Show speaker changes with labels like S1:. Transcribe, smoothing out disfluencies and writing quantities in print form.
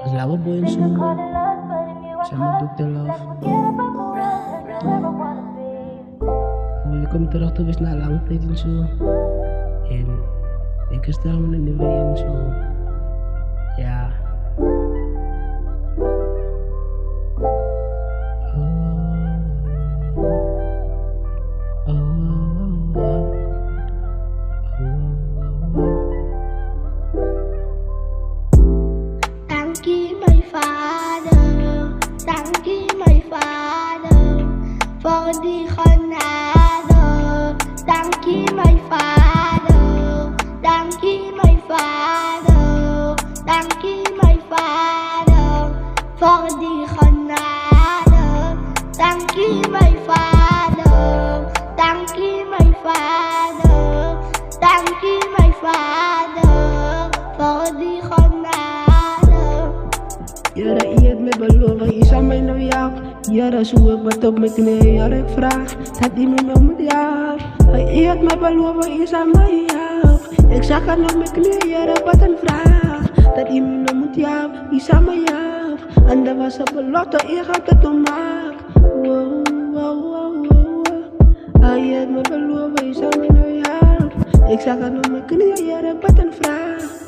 S1: Cause love boy and so sama doet de love. Je komt terug te wees na lang tijd en zo. En ik stel me niet meer en zo. Ja.
S2: Thank you, my father. Thank you, my father, for the honor. Thank you, my father. Thank you, my father. Thank you, my father, for the honor. Thank you, my father. Thank you, my father. Thank you, my father, for the honor.
S1: Jere eet me beloven, is aan mij nou jou. Jere zoek ik wat op mijn knieën, jere ik vraag dat iemand me moet jou. Hij eet me beloven, is aan mij jou. Ik zag haar op mijn knieën, jere wat een vraag dat iemand me moet jou, is aan mij jou. En dat was een belofte, ik had het gemaakt. Wow, wow, wow, wow. Hij eet me beloven, is aan mij nou jou. Ik zag haar op mijn knieën, jere wat een vraag